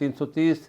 330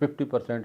50%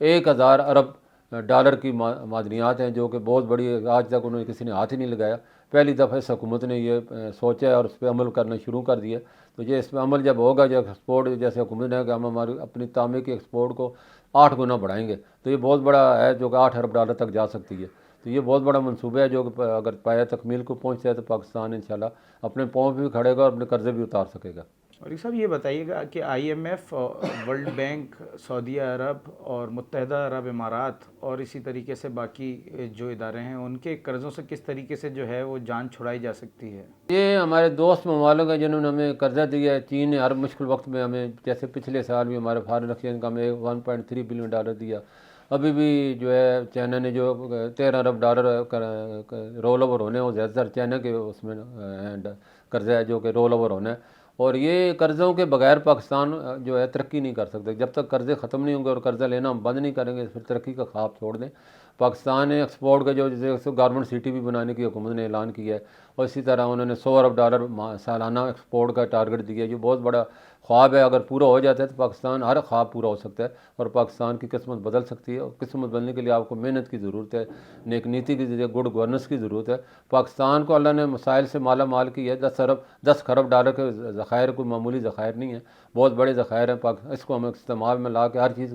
1000 ارب dollar کی معدنیات ہیں جو کہ بہت بڑی، آج تک انہوں نے کسی نے ہاتھ ہی نہیں لگایا. پہلی دفعہ اس حکومت نے یہ سوچا ہے اور اس پہ عمل کرنا شروع کر دیا. تو یہ اس پہ عمل جب ہوگا، جب ایکسپورٹ جیسے حکومت نے کہ ہم ہماری اپنی تانبے کی ایکسپورٹ کو 8 گنا بڑھائیں گے، تو یہ بہت بڑا ہے جو کہ 8 ارب ڈالر تک جا سکتی ہے. تو یہ بہت بڑا منصوبہ ہے جو کہ اگر پایا تکمیل کو پہنچتا ہے تو پاکستان انشاءاللہ اپنے پاؤں پہ بھی کھڑے گا اور اپنے قرضے بھی اتار سکے گا. اور صاحب یہ بتائیے گا کہ I M F, world bank, سعودیہ عرب اور متحدہ عرب امارات اور اسی طریقے سے باقی جو ادارے ہیں ان کے قرضوں سے کس طریقے سے جو ہے وہ جان چھڑائی جا سکتی ہے؟ یہ ہمارے دوست ممالک ہیں جنہوں نے ہمیں قرضہ دیا ہے. چین نے ہر مشکل وقت میں ہمیں، جیسے پچھلے سال بھی ہمارے فارن ایکسچینج کا ہمیں 1.3 بلین ڈالر دیا. ابھی بھی جو ہے چائنا نے جو 13 ارب ڈالر رول اوور ہونے، وہ زیادہ تر چائنا کے اس میں قرضہ ہے جو کہ رول اوور ہونا ہے. اور یہ قرضوں کے بغیر پاکستان جو ہے ترقی نہیں کر سکتے. جب تک قرضے ختم نہیں ہوں گے اور قرضہ لینا ہم بند نہیں کریں گے پھر ترقی کا خواب چھوڑ دیں. پاکستان نے ایکسپورٹ کا جو جیسے گورنمنٹ سٹی بھی بنانے کی حکومت نے اعلان کیا ہے، اور اسی طرح انہوں نے 100 ارب ڈالر سالانہ ایکسپورٹ کا ٹارگٹ دیا ہے، جو بہت بڑا خواب ہے. اگر پورا ہو جاتا ہے تو پاکستان، ہر خواب پورا ہو سکتا ہے اور پاکستان کی قسمت بدل سکتی ہے. اور قسمت بدلنے کے لیے آپ کو محنت کی ضرورت ہے، نیک نیتی کی ضرورت ہے، گڈ گورننس کی ضرورت ہے. پاکستان کو اللہ نے مسائل سے مالا مال کی ہے. 10 خرب ڈالر کے ذخائر کوئی معمولی ذخائر نہیں ہیں، بہت بڑے ذخائر ہیں. اس کو ہم استعمال میں لا کے ہر چیز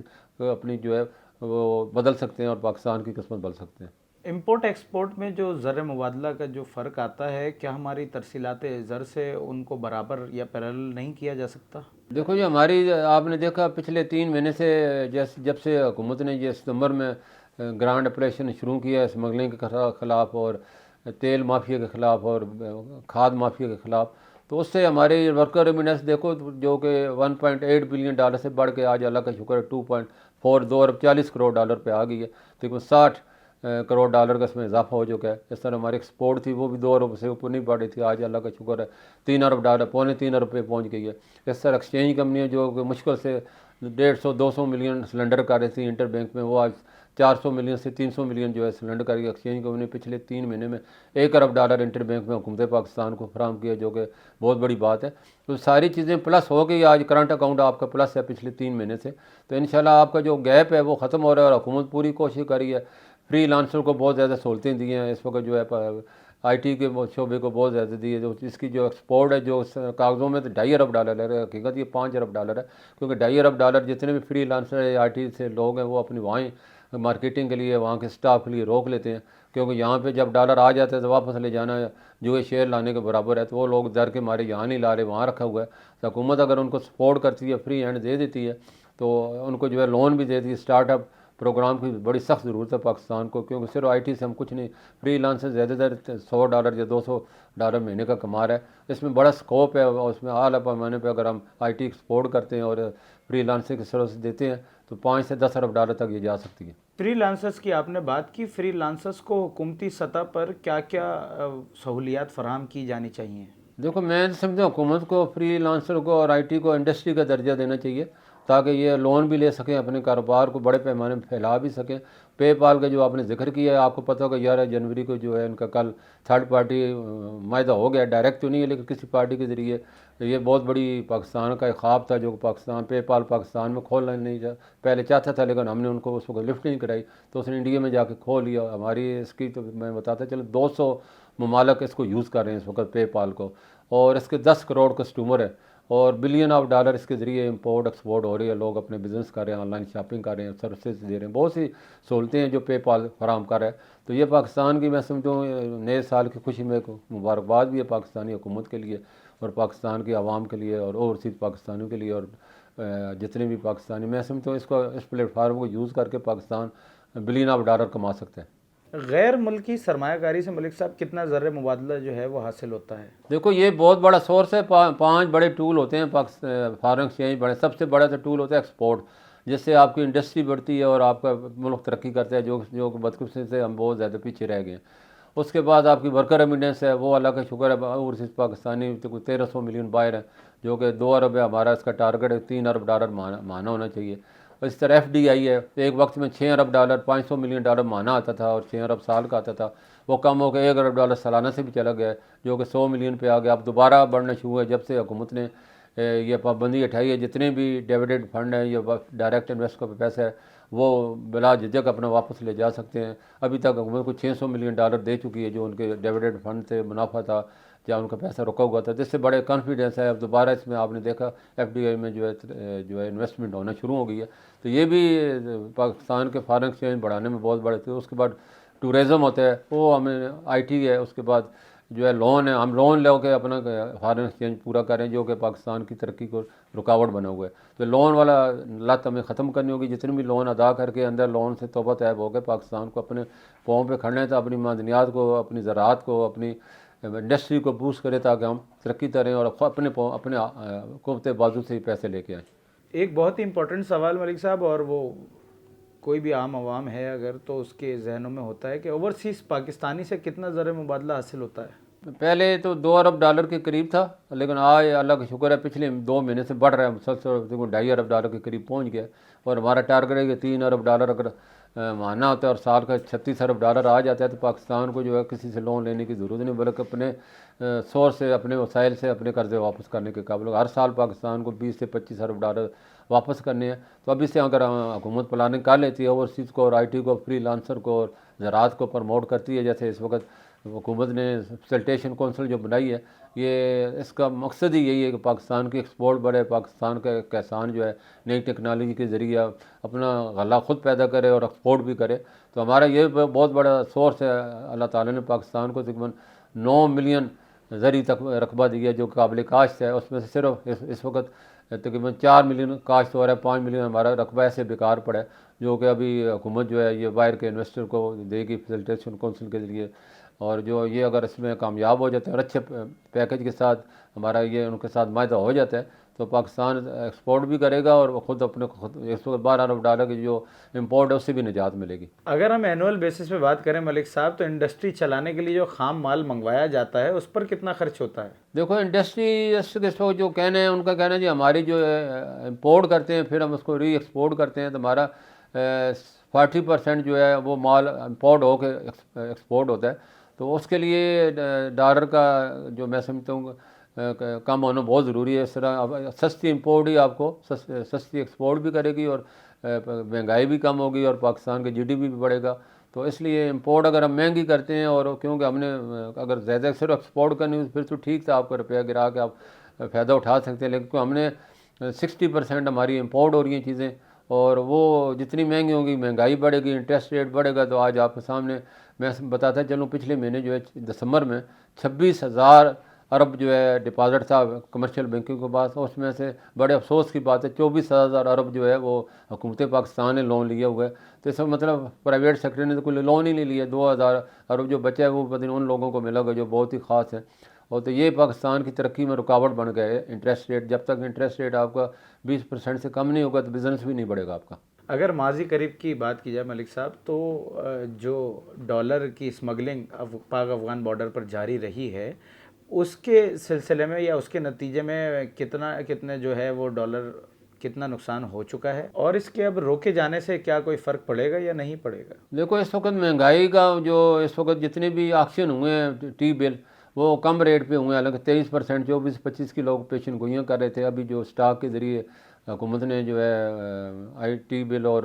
اپنی جو ہے وہ بدل سکتے ہیں اور پاکستان کی قسمت بدل سکتے ہیں. امپورٹ ایکسپورٹ میں جو زر مبادلہ کا جو فرق آتا ہے، کیا ہماری ترسیلات زر سے ان کو برابر یا پیرالل نہیں کیا جا سکتا؟ دیکھو جی، ہماری آپ نے دیکھا پچھلے 3 مہینے سے جب سے حکومت نے یہ ستمبر میں گرانڈ آپریشن شروع کیا ہے اسمگلنگ کے خلاف اور تیل مافیا کے خلاف اور کھاد مافیا کے خلاف، تو اس سے ہمارے ورکر ریمیڈنس دیکھو جو کہ 1.8 بلین ڈالر سے بڑھ کے آج اللہ کا شکر ہے 2 ارب 40 کروڑ ڈالر پہ آ گئی ہے. تقریباً 60 کروڑ ڈالر کا اس میں اضافہ ہو چکا ہے. اس طرح ہماری ایکسپورٹ تھی وہ بھی 2 ارب سے اوپر نہیں بڑھ رہی تھی، آج اللہ کا شکر ہے 3 ارب ڈالر، 3.25 ارب پہ پہنچ گئی ہے. اس طرح ایکسچینج کمپنیاں جو کہ مشکل سے 150-200 ملین سلنڈر کر رہی تھی انٹر بینک میں، وہ آج 400 ملین سے 300 ملین جو ہے سلنڈر کر گئی. ایکسچینج کمپنی پچھلے 3 مہینے میں 1 ارب ڈالر انٹر بینک میں حکومت پاکستان کو فراہم کیا، جو کہ بہت بڑی بات ہے. تو ساری چیزیں پلس ہو گئی. آج کرنٹ اکاؤنٹ آپ کا پلس ہے پچھلے 3 مہینے سے. تو انشاءاللہ آپ کا جو گیپ ہے وہ ختم ہو رہا ہے اور حکومت پوری کوشش کر رہی ہے. فری لانسر کو بہت زیادہ سہولتیں دی ہیں اس وقت، جو ہے آئی ٹی کے شعبے کو بہت زیادہ دی ہے. جو اس کی جو ایکسپورٹ ہے جو کاغذوں میں تو 2.5 ارب ڈالر ہے، حقیقت یہ 5 ارب ڈالر ہے، کیونکہ 2.5 ارب ڈالر جتنے بھی فری لانسر آئی ٹی سے لوگ ہیں وہ اپنی وہاں مارکیٹنگ کے لیے، وہاں کے سٹاف کے لیے روک لیتے ہیں، کیونکہ یہاں پہ جب ڈالر آ جاتا ہے تو واپس لے جانا جو ہے شیئر لانے کے برابر ہے. تو وہ لوگ ڈر کے مارے یہاں نہیں لا رہے، وہاں رکھا ہوا ہے. تو حکومت اگر ان کو سپورٹ کرتی ہے، فری ہینڈ دے دیتی ہے، تو ان کو جو ہے لون بھی دیتی ہے. اسٹارٹ اپ پروگرام کی بڑی سخت ضرورت ہے پاکستان کو، کیونکہ صرف آئی ٹی سے ہم کچھ نہیں، فری لانسر زیادہ تر 100 ڈالر یا 200 ڈالر مہینے کا کما رہا ہے. اس میں بڑا سکوپ ہے اور اس میں اعلیٰ پیمانے پہ اگر ہم آئی ٹی ایکسپورٹ کرتے ہیں اور فری لانسر کی سروس دیتے ہیں تو 5 سے 10 ارب ڈالر تک یہ جا سکتی ہے. فری لانسرز کی آپ نے بات کی، فری لانسرز کو حکومتی سطح پر کیا کیا سہولیات فراہم کی جانی چاہیے؟ دیکھو میں سمجھتا ہوں حکومت کو فری لانسر کو اور آئی ٹی کو انڈسٹری کا درجہ دینا چاہیے تاکہ یہ لون بھی لے سکیں، اپنے کاروبار کو بڑے پیمانے میں پھیلا بھی سکیں. پے پال کا جو آپ نے ذکر کیا ہے، آپ کو پتہ ہوگا 11 جنوری کو جو ہے ان کا کل تھرڈ پارٹی معاہدہ ہو گیا. ڈائریکٹ تو نہیں ہے لیکن کسی پارٹی کے ذریعے. یہ بہت بڑی پاکستان کا ایک خواب تھا جو پاکستان پے پال پاکستان میں کھولنا نہیں تھا، پہلے چاہتا تھا لیکن ہم نے ان کو اس وقت لفٹ نہیں کرائی تو اس نے انڈیا میں جا کے کھول لیا. ہماری اس کی تو میں بتاتا چلو 200 ممالک اس کو یوز کر رہے ہیں اس وقت پے پال کو، اور اس کے 10 کروڑ کسٹمر ہے اور بلین آف ڈالر اس کے ذریعے امپورٹ ایکسپورٹ ہو رہی ہے. لوگ اپنے بزنس کر رہے ہیں، آن لائن شاپنگ کر رہے ہیں، سروسز دے رہے ہیں، بہت سی سہولتیں ہیں جو پے پال فراہم کر رہا ہے. تو یہ پاکستان کی میں سمجھوں نئے سال کی خوشی میں مبارکباد بھی ہے پاکستانی حکومت کے لیے اور پاکستان کی عوام کے لیے اور اوورسیز پاکستانیوں کے لیے اور جتنے بھی پاکستانی. میں سمجھتا ہوں اس کو، اس پلیٹ فارم کو یوز کر کے پاکستان بلین آف ڈالر کما سکتا ہے. غیر ملکی سرمایہ کاری سے ملک صاحب کتنا زر مبادلہ جو ہے وہ حاصل ہوتا ہے؟ دیکھو یہ بہت بڑا سورس ہے. 5 بڑے ٹول ہوتے ہیں فارن ایکسچینج. بڑے سب سے بڑا ٹول ہوتا ہے ایکسپورٹ، جس سے آپ کی انڈسٹری بڑھتی ہے اور آپ کا ملک ترقی کرتا ہے، جو بدقسمتی سے ہم بہت زیادہ پیچھے رہ گئے ہیں. اس کے بعد آپ کی ورکر ریمیڈنس ہے، وہ اللہ کا شکر ہے اوورسیز پاکستانی 1300 ملین بائر ہیں جو کہ 2 ارب ہے ہمارا اس کا ٹارگٹ ہے، 3 ارب ڈالر ماہانہ ہونا چاہیے. اس طرح ایف ڈی آئی ہے، ایک وقت میں 6 ارب ڈالر 500 ملین ڈالر ماہانہ آتا تھا اور 6 ارب سال کا آتا تھا. وہ کم ہو کے 1 ارب ڈالر سالانہ سے بھی چلا گیا جو کہ 100 ملین پہ آ گیا. اب دوبارہ بڑھنا شروع ہے جب سے حکومت نے یہ پابندی اٹھائی ہے. جتنے بھی ڈیویڈنڈ فنڈ ہیں یا ڈائریکٹ انویسٹر کا پیسہ ہے وہ بلا جھجک اپنا واپس لے جا سکتے ہیں. ابھی تک حکومت کو $600 ملین دے چکی ہے جو ان کے ڈیویڈنڈ فنڈ سے منافع تھا یا ان کا پیسہ رکا ہوا تھا, جس سے بڑے کانفیڈنس ہے. اب دوبارہ اس میں آپ نے دیکھا FDI میں جو ہے انویسٹمنٹ ہونا شروع ہو گئی ہے, تو یہ بھی پاکستان کے فارن ایکسچینج بڑھانے میں بہت بڑے تھے. اس کے بعد ٹورزم ہوتا ہے, وہ ہمیں IT ہے, اس کے بعد جو ہے لون ہے, ہم لون لے کے اپنا فارن ایکسچینج پورا کریں جو کہ پاکستان کی ترقی کو رکاوٹ بنا ہوا ہے. تو لون والا لت ہمیں ختم کرنی ہوگی. جتنے بھی لون ادا کر کے اندر لون سے توبہ طیب ہو کے پاقستان کو اپنے پاؤں پہ کھڑنا ہے, تو اپنی معدنیات کو, اپنی زراعت کو, اپنی انڈسٹری کو بوسٹ کرے تاکہ ہم ترقی کریں اور اپنے قوت بازو سے ہی پیسے لے کے آئیں. ایک بہت ہی امپورٹنٹ سوال ملک صاحب, اور وہ کوئی بھی عام عوام ہے اگر تو اس کے ذہنوں میں ہوتا ہے کہ اوورسیز پاکستانی سے کتنا زر مبادلہ حاصل ہوتا ہے؟ پہلے تو $2 ارب کے قریب تھا, لیکن آج اللہ کا شکر ہے پچھلے 2 مہینے سے بڑھ رہا ہے, مسلسل $2.5 ارب کے قریب پہنچ گیا. اور ہمارا ٹارگیٹ ہے کہ $3 ارب اگر ماہانہ ہوتا ہے اور سال کا $36 ارب آ جاتا ہے, تو پاکستان کو جو ہے کسی سے لون لینے کی ضرورت نہیں, بلکہ اپنے سورس سے, اپنے وسائل سے اپنے قرضے واپس کرنے کے قابل. ہر سال پاکستان کو $20 سے $25 ارب واپس کرنے ہیں. تو ابھی سے اگر حکومت پلاننگ کر لیتی ہے اوورسیز کو اور IT کو, فری لانسر کو اور زراعت کو پروموٹ کرتی ہے, جیسے اس وقت حکومت نے فیسیلیٹیشن کونسل جو بنائی ہے, یہ اس کا مقصد ہی یہی ہے کہ پاکستان کی ایکسپورٹ بڑھے, پاکستان کا کسان جو ہے نئی ٹیکنالوجی کے ذریعے اپنا غلہ خود پیدا کرے اور ایکسپورٹ بھی کرے. تو ہمارا یہ بہت بڑا سورس ہے. اللہ تعالیٰ نے پاکستان کو تقریباً 9 ملین زرعی رقبہ دیا جو قابل کاشت ہے. اس میں سے صرف اس وقت تقریباً 4 ملین کاشت ہو رہا ہے, 5 ملین ہمارا رقبہ ایسے بیکار پڑا ہے, جو کہ ابھی حکومت جو ہے یہ باہر کے انویسٹر کو دے گی فیسیلیٹیشن کونسل کے ذریعے. اور جو یہ اگر اس میں کامیاب ہو جاتے ہیں اور اچھے پیکج کے ساتھ ہمارا یہ ان کے ساتھ معاہدہ ہو جاتا ہے, تو پاکستان ایکسپورٹ بھی کرے گا اور خود اپنے $12 ارب کی جو امپورٹ ہے اس سے بھی نجات ملے گی. اگر ہم اینول بیسس پہ بات کریں ملک صاحب, تو انڈسٹری چلانے کے لیے جو خام مال منگوایا جاتا ہے اس پر کتنا خرچ ہوتا ہے؟ دیکھو انڈسٹری جو کہنا ہے ان کا کہنا ہے جی ہماری جو امپورٹ کرتے ہیں پھر ہم اس کو ری ایکسپورٹ کرتے ہیں, تو ہمارا 40% جو ہے وہ مال امپورٹ ہو کے ایکسپورٹ ہوتا ہے. تو اس کے لیے ڈالر کا جو میں سمجھتا ہوں کم ہونا بہت ضروری ہے. اس طرح سستی امپورٹ ہی آپ کو سستی ایکسپورٹ بھی کرے گی اور مہنگائی بھی کم ہوگی اور پاکستان کے GDP بھی بڑھے گا. تو اس لیے امپورٹ اگر ہم مہنگی کرتے ہیں, اور کیونکہ ہم نے اگر زیادہ صرف ایکسپورٹ کرنی ہو پھر تو ٹھیک تھا, آپ کا روپیہ گرا کے آپ فائدہ اٹھا سکتے ہیں, لیکن ہم نے 60% ہماری امپورٹ ہو رہی ہیں چیزیں, اور وہ جتنی مہنگی ہوگی مہنگائی بڑھے گی, انٹرسٹ ریٹ بڑھے گا. تو آج آپ کے سامنے میں بتاتا چلوں, پچھلے مہینے جو ہے دسمبر میں 26,000 ارب جو ہے ڈپازٹ تھا کمرشل بینکنگ کے پاس. اس میں سے بڑے افسوس کی بات ہے 24,000 ارب جو ہے وہ حکومت پاکستان نے لون لیا ہوا ہے. تو اس کا مطلب پرائیویٹ سیکٹر نے تو کوئی لون ہی نہیں لیا. 2,000 ارب جو بچا ہے وہ پتہ نہیں ان لوگوں کو ملا گا جو بہت ہی خاص ہے. اور تو یہ پاکستان کی ترقی میں رکاوٹ بن گئے ہے انٹرسٹ ریٹ. جب تک انٹرسٹ ریٹ آپ کا 20% سے کم نہیں ہوگا تو بزنس بھی نہیں بڑھے گا آپ کا. اگر ماضی قریب کی بات کی جائے ملک صاحب, تو جو ڈالر کی اسمگلنگ پاک افغان بارڈر پر جاری رہی ہے, اس کے سلسلے میں یا اس کے نتیجے میں کتنے جو ہے وہ ڈالر کتنا نقصان ہو چکا ہے, اور اس کے اب روکے جانے سے کیا کوئی فرق پڑے گا یا نہیں پڑے گا؟ دیکھو اس وقت مہنگائی کا جو اس وقت جتنے بھی آکشن ہوئے ہیں ٹی بل وہ کم ریٹ پہ ہوئے ہیں, حالانکہ 23% 24-25 کی لوگ پیشن گوئیاں کر رہے تھے. ابھی جو اسٹاک کے ذریعے حکومت نے جو ہے ٹی بل اور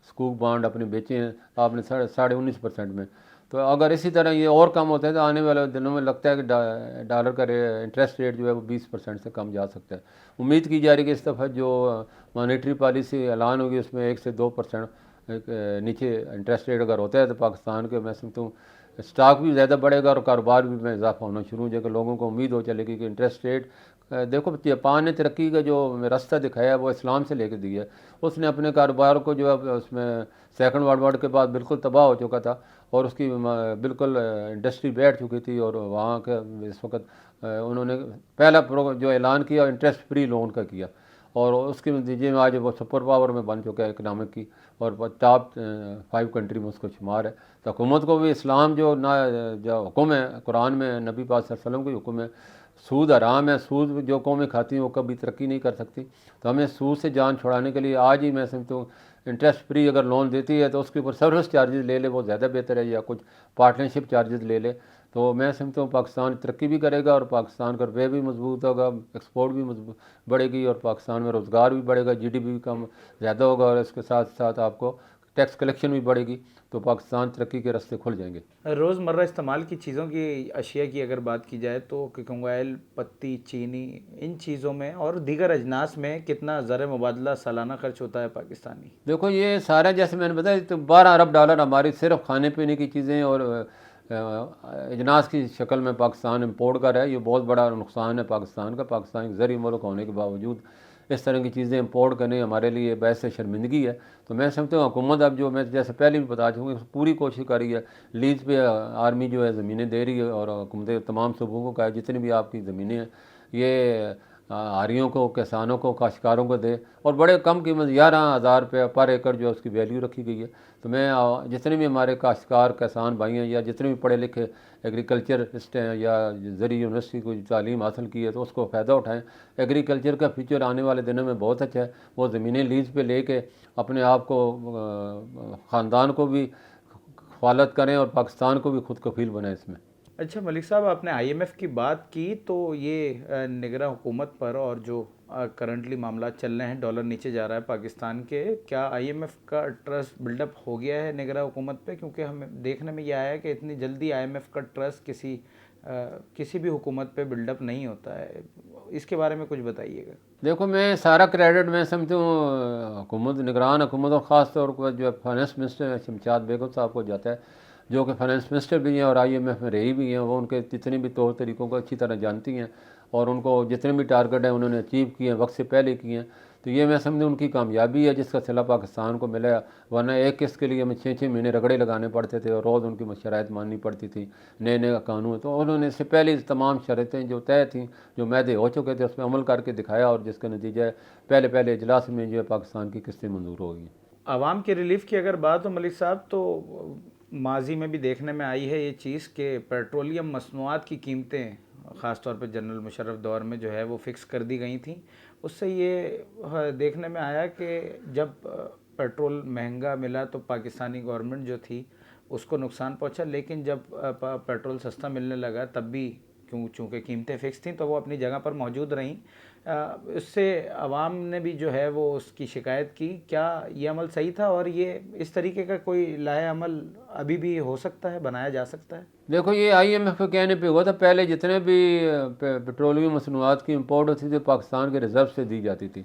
سکوک بانڈ اپنے بیچے ہیں آپ نے 19.5% میں. تو اگر اسی طرح یہ اور کم ہوتے ہیں تو آنے والے دنوں میں لگتا ہے کہ ڈالر کا انٹرسٹ ریٹ جو ہے وہ 20% سے کم جا سکتا ہے. امید کی جا رہی ہے کہ اس دفعہ جو مانیٹری پالیسی اعلان ہوگی اس میں 1 سے 2% نیچے انٹرسٹ ریٹ اگر ہوتا ہے تو پاکستان کے میں سمجھتا ہوں اسٹاک بھی زیادہ بڑھے گا اور کاروبار بھی میں اضافہ ہونا شروع ہو جائے گا. لوگوں کو امید ہو چلے گی کہ انٹرسٹ ریٹ دیکھو جاپان نے ترقی کا جو راستہ دکھایا ہے وہ اسلام سے لے کے دیا ہے. اس نے اپنے کاروبار کو جو ہے اس میں سیکنڈ ورلڈ وار کے بعد بالکل تباہ ہو چکا تھا اور اس کی بالکل انڈسٹری بیٹھ چکی تھی, اور وہاں کے اس وقت انہوں نے پہلا جو اعلان کیا انٹرسٹ فری لون کا کیا, اور اس کے نتیجے میں آج وہ سپر پاور میں بن چکا ہے اکنامک کی, اور ٹاپ 5 کنٹری میں اس کو شمار ہے. تو حکومت کو بھی اسلام جو حکم ہے قرآن میں نبی پاک صلی اللہ علیہ وسلم کی حکم ہے, سود حرام ہے, سود جو قومیں کھاتی ہیں وہ کبھی ترقی نہیں کر سکتی. تو ہمیں سود سے جان چھڑانے کے لیے آج ہی میں سمجھتا ہوں انٹرسٹ فری اگر لون دیتی ہے تو اس کے اوپر سروس چارجز لے لے, وہ زیادہ بہتر ہے, یا کچھ پارٹنرشپ چارجز لے لے. تو میں سمجھتا ہوں پاکستان ترقی بھی کرے گا اور پاکستان کا روپیہ بھی مضبوط ہوگا، ایکسپورٹ بھی مضبوط بڑھے گی اور پاکستان میں روزگار بھی بڑھے گا، GDP بھی کم زیادہ ہوگا اور اس کے ساتھ ساتھ آپ کو ٹیکس کلیکشن بھی بڑھے گی، تو پاکستان ترقی کے راستے کھل جائیں گے۔ روزمرہ استعمال کی چیزوں کی اشیاء کی اگر بات کی جائے تو کوکنگ آئل، پتی، چینی، ان چیزوں میں اور دیگر اجناس میں کتنا زر مبادلہ سالانہ خرچ ہوتا ہے پاکستانی؟ دیکھو یہ سارا جیسے میں نے بتایا تو $12 ارب ہماری صرف کھانے پینے کی چیزیں اور اجناس کی شکل میں پاکستان امپورٹ کر رہا ہے۔ یہ بہت بڑا نقصان ہے پاکستان کا۔ پاکستان ایک زرعی ملک ہونے کے باوجود اس طرح کی چیزیں امپورٹ کرنے ہمارے لیے باعث شرمندگی ہے۔ تو میں سمجھتا ہوں حکومت اب جو میں جیسے پہلے بھی بتا چکا ہوں پوری کوشش کر رہی ہے، لیز پہ آرمی جو ہے زمینیں دے رہی ہے اور حکومت تمام صوبوں کو کہا ہے جتنی بھی آپ کی زمینیں ہیں یہ آریوں کو، کسانوں کو، کاشتکاروں کو دے، اور بڑے کم قیمت 11,000 روپے پر ایکڑ جو اس کی ویلیو رکھی گئی ہے۔ تو میں جتنے بھی ہمارے کاشتکار کسان بھائی ہیں یا جتنے بھی پڑھے لکھے ایگریکلچرسٹ ہیں یا زرعی یونیورسٹی کو تعلیم حاصل کی ہے تو اس کو فائدہ اٹھائیں۔ ایگریکلچر کا فیوچر آنے والے دنوں میں بہت اچھا ہے۔ وہ زمینیں لیز پہ لے کے اپنے آپ کو خاندان کو بھی حفاظت کریں اور پاکستان کو بھی خود کفیل بنائیں اس میں۔ اچھا ملک صاحب، آپ نے IMF کی بات کی تو یہ نگراں حکومت پر اور جو کرنٹلی معاملات چل رہے ہیں، ڈالر نیچے جا رہا ہے پاکستان کے، کیا IMF کا ٹرسٹ بلڈ اپ ہو گیا ہے نگراں حکومت پہ؟ کیونکہ ہمیں دیکھنے میں یہ آیا ہے کہ اتنی جلدی IMF کا ٹرسٹ کسی بھی حکومت پہ بلڈ اپ نہیں ہوتا ہے۔ اس کے بارے میں کچھ بتائیے گا۔ دیکھو میں سارا کریڈٹ میں سمجھتا ہوں حکومت، نگران حکومت اور خاص طور پر جو فائنانس منسٹر شمشاد بیگم صاحب کو جاتا ہے، جو کہ فائنانس منسٹر بھی ہیں اور IMF میں رہی بھی ہیں۔ وہ ان کے جتنے بھی طور طریقوں کو اچھی طرح جانتی ہیں اور ان کو جتنے بھی ٹارگٹ ہیں انہوں نے اچیو کیے ہیں، وقت سے پہلے کیے ہیں۔ تو یہ میں سمجھوں ان کی کامیابی ہے جس کا صلہ پاکستان کو ملا، ورنہ ایک قسط کے لیے ہمیں 6 مہینے رگڑے لگانے پڑتے تھے اور روز ان کی شرائط ماننی پڑتی تھی، نئے نئے قانون۔ تو انہوں نے اس سے پہلے تمام شرطیں جو طے تھیں، جو معاہدے ہو چکے تھے، اس پہ عمل کر کے دکھایا اور جس کا نتیجہ ہے پہلے اجلاس میں جو ہے پاکستان کی قسطیں منظور ہو گئی۔ عوام کے ریلیف کی اگر بات ہو ملک صاحب، تو ماضی میں بھی دیکھنے میں آئی ہے یہ چیز کہ پیٹرولیم مصنوعات کی قیمتیں خاص طور پہ جنرل مشرف دور میں جو ہے وہ فکس کر دی گئی تھیں۔ اس سے یہ دیکھنے میں آیا کہ جب پیٹرول مہنگا ملا تو پاکستانی گورنمنٹ جو تھی اس کو نقصان پہنچا، لیکن جب پیٹرول سستا ملنے لگا تب بھی چونکہ قیمتیں فکس تھیں تو وہ اپنی جگہ پر موجود رہیں۔ اس سے عوام نے بھی جو ہے وہ اس کی شکایت کی۔ کیا یہ عمل صحیح تھا اور یہ اس طریقے کا کوئی لاہے عمل ابھی بھی ہو سکتا ہے، بنایا جا سکتا ہے؟ دیکھو یہ IMF کے کہنے پہ ہوا تھا، پہلے جتنے بھی پیٹرولیم مصنوعات کی امپورٹ ہوتی تھی پاکستان کے ریزرو سے دی جاتی تھی،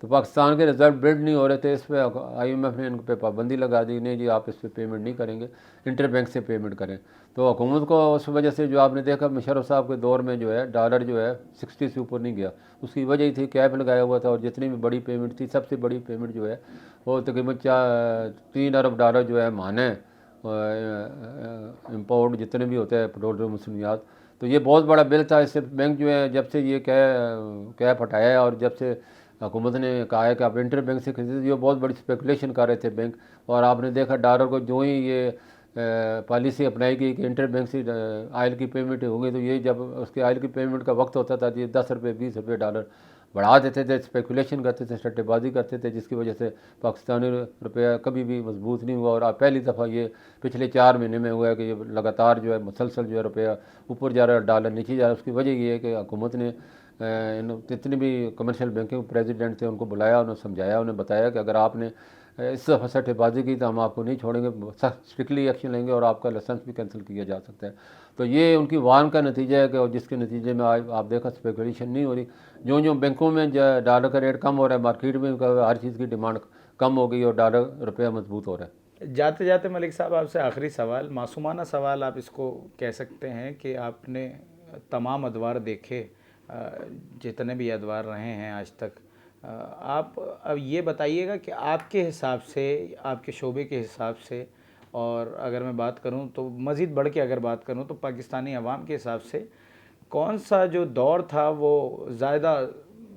تو پاکستان کے ریزرو بلڈ نہیں ہو رہے تھے۔ اس پہ IMF نے ان پہ پابندی لگا دی، نہیں جی آپ اس پہ پیمنٹ نہیں کریں گے، انٹر بینک سے پیمنٹ کریں۔ تو حکومت کو اس وجہ سے جو آپ نے دیکھا مشرف صاحب کے دور میں جو ہے ڈالر جو ہے 60 سے اوپر نہیں گیا، اس کی وجہ یہ تھی کیپ لگایا ہوا تھا اور جتنی بھی بڑی پیمنٹ تھی، سب سے بڑی پیمنٹ جو ہے وہ تقریباً $3 ارب جو ہے ماہانہ امپورٹ جتنے بھی ہوتے ہیں پیٹرولیم مصنوعات، تو یہ بہت بڑا بل تھا۔ اس سے بینک جو ہے جب سے یہ کیپ ہٹایا ہے اور جب سے حکومت نے کہا ہے کہ آپ انٹر بینک سے خریدیں، یہ بہت بڑی اسپیکولیشن کر رہے تھے بینک، اور آپ نے دیکھا ڈالر کو جو ہی یہ پالیسی اپنائی گئی کہ انٹر بینک سے آئل کی پیمنٹ ہوگی، تو یہ جب اس کے آئل کی پیمنٹ کا وقت ہوتا تھا یہ 10 روپے 20 روپے ڈالر بڑھا دیتے تھے، اسپیکولیشن کرتے تھے، سٹے بازی کرتے تھے، جس کی وجہ سے پاکستانی روپیہ کبھی بھی مضبوط نہیں ہوا۔ اور پہلی دفعہ یہ پچھلے 4 مہینے میں ہوا ہے کہ یہ لگاتار جو ہے مسلسل جو ہے روپیہ اوپر جا رہا ہے، ڈالر نیچے جا رہا ہے۔ اس کی وجہ یہ ہے کہ حکومت نے جتنے بھی کمرشل بینکنگ پریزیڈنٹ تھے ان کو بلایا، انہوں نے سمجھایا، انہیں بتایا کہ اگر آپ نے اس دفعہ سٹے بازی کی تو ہم آپ کو نہیں چھوڑیں گے، سخت اسٹرکٹلی ایکشن لیں گے اور آپ کا لائسنس بھی کینسل کیا جا سکتا ہے۔ تو یہ ان کی وارن کا نتیجہ ہے کہ اور جس کے نتیجے میں آپ دیکھا اسپیکولیشن نہیں ہو رہی، جو بینکوں میں ڈالر کا ریٹ کم ہو رہا ہے، مارکیٹ میں ہر چیز کی ڈیمانڈ کم ہو گئی اور ڈالر روپیہ مضبوط ہو رہا ہے۔ جاتے جاتے ملک صاحب آپ سے آخری سوال، معصومانہ سوال آپ اس کو کہہ سکتے ہیں کہ آپ نے تمام ادوار دیکھے، جتنے بھی ادوار رہے ہیں آج تک، آپ اب یہ بتائیے گا کہ آپ کے حساب سے، آپ کے شعبے کے حساب سے، اور اگر میں بات کروں تو مزید بڑھ کے اگر بات کروں تو پاکستانی عوام کے حساب سے کون سا جو دور تھا وہ زیادہ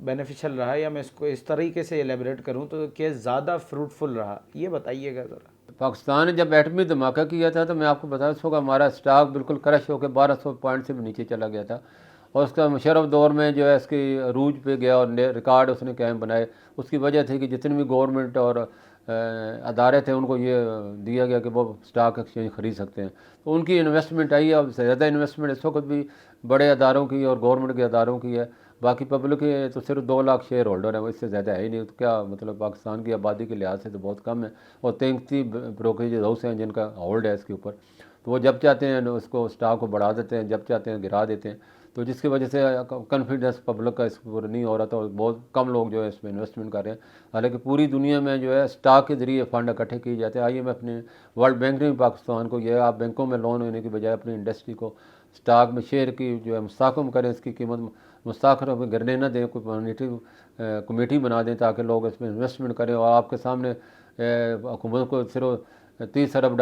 بینیفیشل رہا، یا میں اس کو اس طریقے سے ایلیبریٹ کروں تو کہ زیادہ فروٹفل رہا، یہ بتائیے گا ذرا۔ پاکستان نے جب ایٹمی دھماکہ کیا تھا تو میں آپ کو بتا اس وقت ہمارا اسٹاک بالکل کرش ہو کے 1200 پوائنٹ سے بھی نیچے چلا گیا تھا، اور اس کا مشرف دور میں جو ہے اس کی عروج پہ گیا اور ریکارڈ اس نے قائم بنائے۔ اس کی وجہ تھی کہ جتنی بھی گورنمنٹ اور ادارے تھے ان کو یہ دیا گیا کہ وہ اسٹاک ایکسچینج خرید سکتے ہیں، تو ان کی انویسٹمنٹ آئی ہے۔ اب زیادہ انویسٹمنٹ اس وقت بھی بڑے اداروں کی اور گورنمنٹ کے اداروں کی ہے، باقی پبلک کی تو صرف 2 لاکھ شیئر ہولڈر ہیں، وہ اس سے زیادہ ہے ہی نہیں، تو کیا مطلب پاکستان کی آبادی کے لحاظ سے تو بہت کم ہے، اور 33 بروکریج ہاؤس ہیں جن کا ہولڈ ہے اس کے اوپر، تو وہ جب چاہتے ہیں اس کو اسٹاک کو بڑھا دیتے ہیں، جب چاہتے ہیں گرا دیتے ہیں، تو جس کی وجہ سے کانفیڈنس پبلک کا اس پر نہیں ہو رہا تھا، اور بہت کم لوگ جو ہے اس میں انویسٹمنٹ کر رہے ہیں۔ حالانکہ پوری دنیا میں جو ہے اسٹاک کے ذریعے فنڈ اکٹھے کیے جاتے ہیں۔ IMF نے، ورلڈ بینک نے بھی پاکستان کو یہ آپ بینکوں میں لون ہونے کی بجائے اپنی انڈسٹری کو اسٹاک میں شیئر کی جو ہے مستحکم کریں، اس کی قیمت مستحکم میں گرنے نہ دیں، کوئی مانیٹری کمیٹی بنا دیں تاکہ لوگ اس میں انویسٹمنٹ کریں۔ اور آپ کے سامنے حکومت کو صرف 30 ارب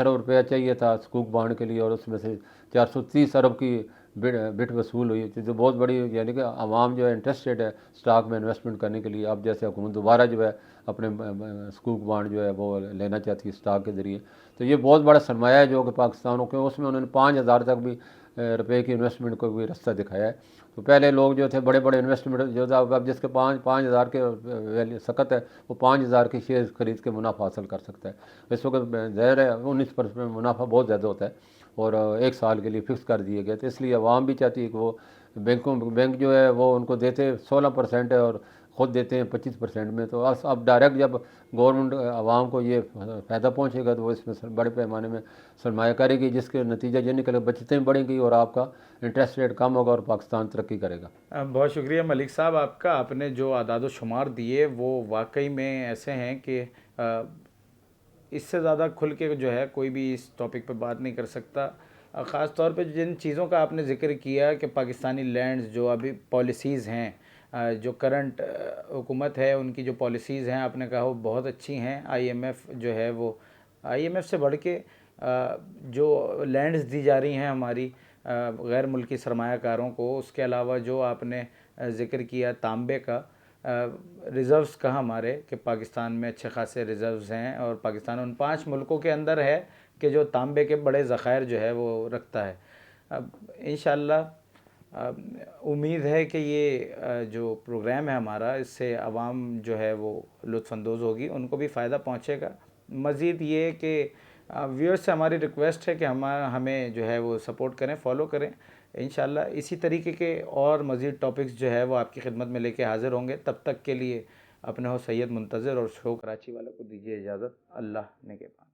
روپیہ چاہیے تھا سکوک بانڈ کے لیے، اور اس میں سے 430 ارب کی بٹ وصول ہوئی تھی، جو بہت بڑی، یعنی کہ عوام جو ہے انٹرسٹیڈ ہے اسٹاک میں انویسٹمنٹ کرنے کے لیے۔ اب جیسے حکومت دوبارہ جو ہے اپنے سکوک بانڈ جو ہے وہ لینا چاہتی ہے اسٹاک کے ذریعے، تو یہ بہت بڑا سرمایہ ہے جو کہ پاکستانوں کے، اس میں انہوں نے 5,000 تک بھی روپے کی انویسٹمنٹ کو بھی رستہ دکھایا ہے۔ تو پہلے لوگ جو تھے بڑے بڑے انویسٹمنٹ جو تھا، اب جس کے 5,000 کے ویلیو سکت ہے، وہ 5,000 کے شیئر خرید کے منافع حاصل کر سکتا ہے۔ اس وقت ظاہر ہے 19% منافع بہت زیادہ ہوتا ہے، اور 1 سال کے لیے فکس کر دیے گئے، تو اس لیے عوام بھی چاہتی ہے کہ وہ بینک جو ہے وہ ان کو دیتے 16% ہے، اور خود دیتے ہیں 25% میں، تو اب ڈائریکٹ جب گورنمنٹ عوام کو یہ فائدہ پہنچے گا تو وہ اس میں بڑے پیمانے میں سرمایہ کرے گی، جس کے نتیجہ یہ نکلے بچتیں بڑھیں گی اور آپ کا انٹرسٹ ریٹ کم ہوگا اور پاکستان ترقی کرے گا۔ بہت شکریہ ملک صاحب آپ کا، آپ نے جو اعداد و شمار دیے وہ واقعی میں ایسے ہیں کہ اس سے زیادہ کھل کے جو ہے کوئی بھی اس ٹاپک پہ بات نہیں کر سکتا۔ خاص طور پہ جن چیزوں کا آپ نے ذکر کیا کہ پاکستانی لینڈز جو ابھی پالیسیز ہیں، جو کرنٹ حکومت ہے ان کی جو پالیسیز ہیں، آپ نے کہا وہ بہت اچھی ہیں۔ IMF جو ہے وہ IMF سے بڑھ کے جو لینڈز دی جا رہی ہیں ہماری غیر ملکی سرمایہ کاروں کو، اس کے علاوہ جو آپ نے ذکر کیا تانبے کا، ریزروز کا ہمارے، کہ پاکستان میں اچھے خاصے ریزروز ہیں، اور پاکستان ان 5 ملکوں کے اندر ہے کہ جو تانبے کے بڑے ذخائر جو ہے وہ رکھتا ہے۔ اب انشاءاللہ امید ہے کہ یہ جو پروگرام ہے ہمارا، اس سے عوام جو ہے وہ لطف اندوز ہوگی، ان کو بھی فائدہ پہنچے گا۔ مزید یہ کہ ویورز سے ہماری ریکویسٹ ہے کہ ہمیں جو ہے وہ سپورٹ کریں، فالو کریں۔ انشاءاللہ اسی طریقے کے اور مزید ٹاپکس جو ہے وہ آپ کی خدمت میں لے کے حاضر ہوں گے۔ تب تک کے لیے اپنے ہو سید منتظر اور شو کراچی والوں کو دیجیے اجازت۔ اللہ نے کے پاس۔